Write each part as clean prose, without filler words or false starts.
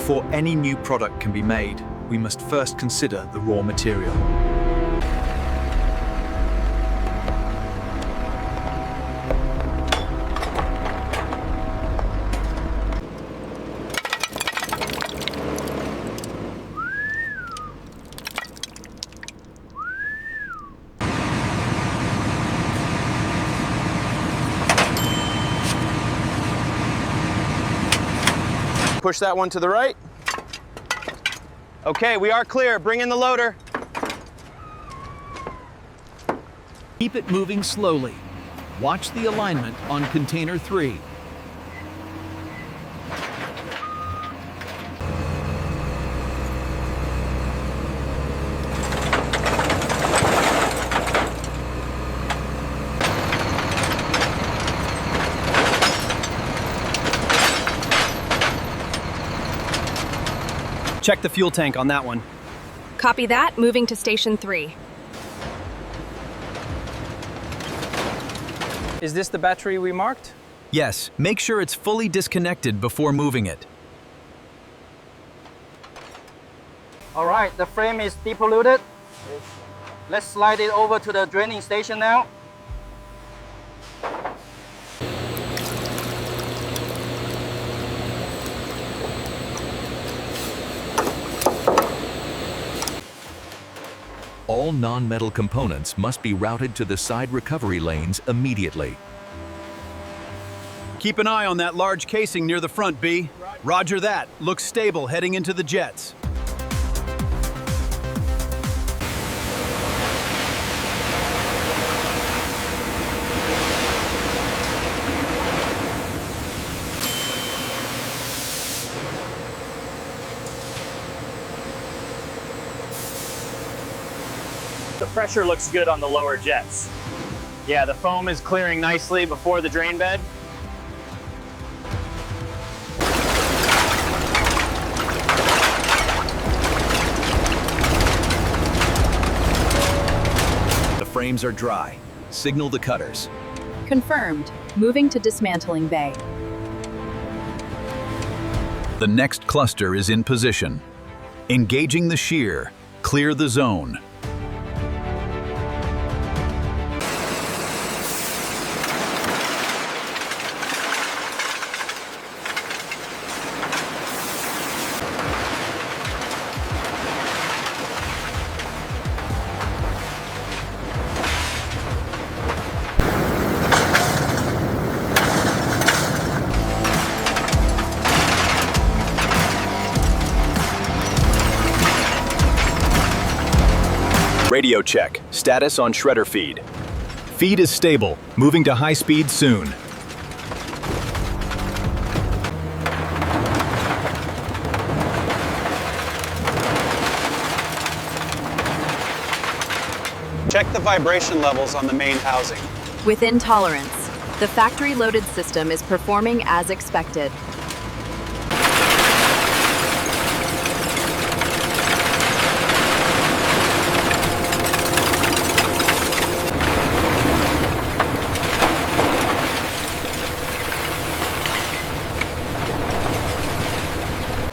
Before any new product can be made, we must first consider the raw material. Push that one to the right. Okay, we are clear. Bring in the loader. Keep it moving slowly. Watch the alignment on container 3. Check the fuel tank on that one. Copy that, moving to station 3. Is this the battery we marked? Yes, make sure it's fully disconnected before moving it. All right, the frame is depolluted. Let's slide it over to the draining station now. All non-metal components must be routed to the side recovery lanes immediately. Keep an eye on that large casing near the front, B. Roger that. Looks stable heading into the jets. The pressure looks good on the lower jets. Yeah, the foam is clearing nicely before the drain bed. The frames are dry. Signal the cutters. Confirmed. Moving to dismantling bay. The next cluster is in position. Engaging the shear. Clear the zone. Radio check. Status on shredder feed. Feed is stable. Moving to high speed soon. Check the vibration levels on the main housing. Within tolerance. The factory-loaded system is performing as expected.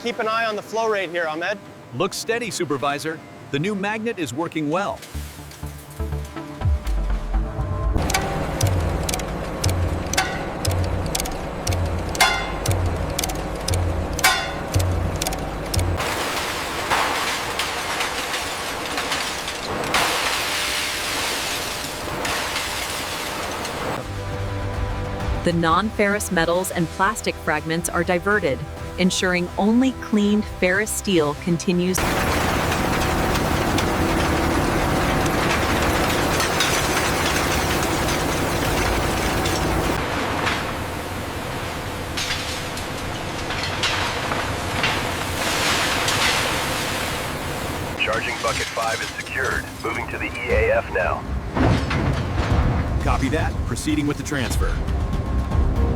Keep an eye on the flow rate here, Ahmed. Looks steady, Supervisor. The new magnet is working well. The non-ferrous metals and plastic fragments are diverted, ensuring only cleaned ferrous steel continues. Charging bucket 5 is secured. Moving to the EAF now. Copy that. Proceeding with the transfer.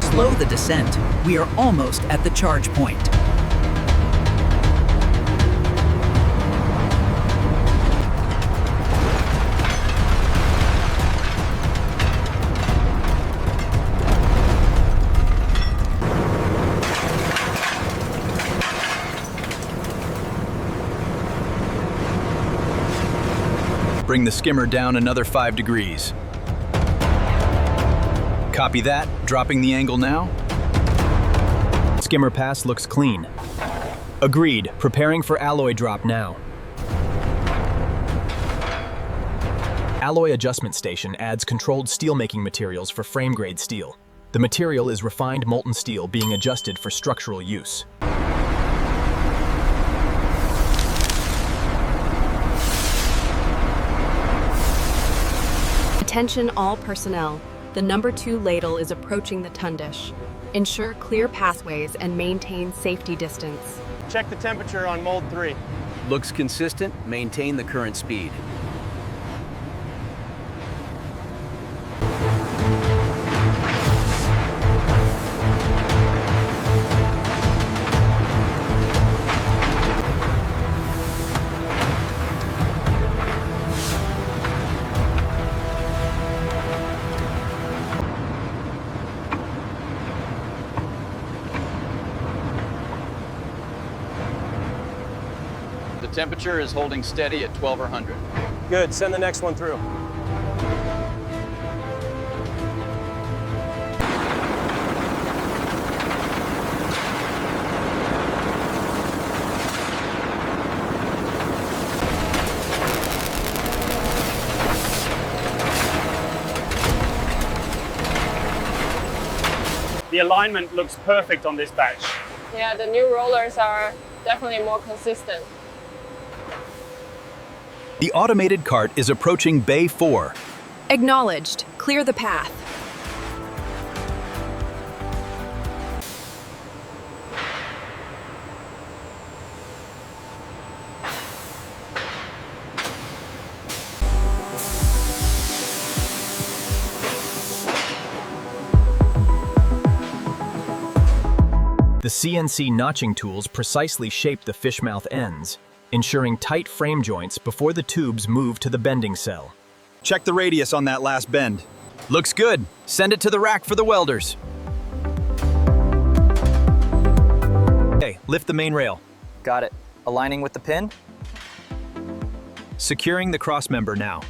Slow the descent. We are almost at the charge point. Bring the skimmer down another 5 degrees. Copy that, dropping the angle now. Skimmer pass looks clean. Agreed. Preparing for alloy drop now. Alloy adjustment station adds controlled steelmaking materials for frame-grade steel. The material is refined molten steel being adjusted for structural use. Attention all personnel. The number 2 ladle is approaching the tundish. Ensure clear pathways and maintain safety distance. Check the temperature on mold 3. Looks consistent. Maintain the current speed. The temperature is holding steady at 1200. Good, send the next one through. The alignment looks perfect on this batch. Yeah, the new rollers are definitely more consistent. The automated cart is approaching Bay 4. Acknowledged. Clear the path. The CNC notching tools precisely shape the fishmouth ends, ensuring tight frame joints before the tubes move to the bending cell. Check the radius on that last bend. Looks good. Send it to the rack for the welders. Okay, lift the main rail. Got it. Aligning with the pin? Securing the crossmember now.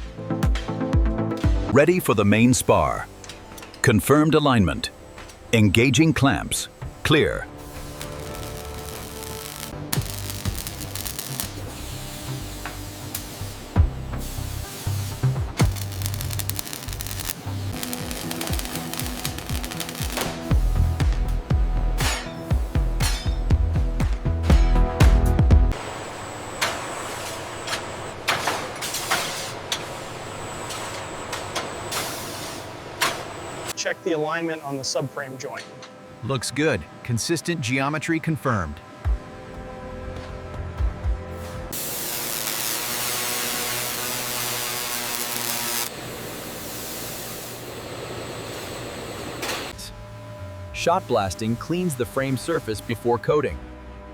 Ready for the main spar. Confirmed alignment. Engaging clamps. Clear. Check the alignment on the subframe joint. Looks good. Consistent geometry confirmed. Shot blasting cleans the frame surface before coating.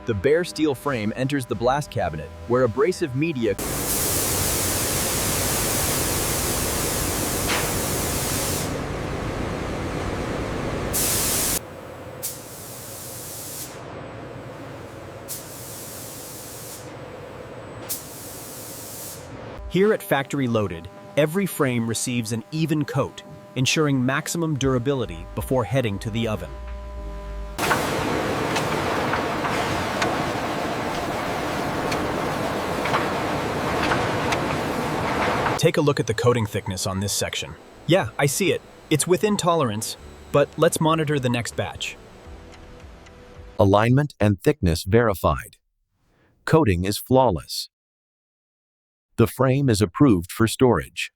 The bare steel frame enters the blast cabinet, where abrasive media Here at Factory Loaded, every frame receives an even coat, ensuring maximum durability before heading to the oven. Take a look at the coating thickness on this section. Yeah, I see it. It's within tolerance, but let's monitor the next batch. Alignment and thickness verified. Coating is flawless. The frame is approved for storage.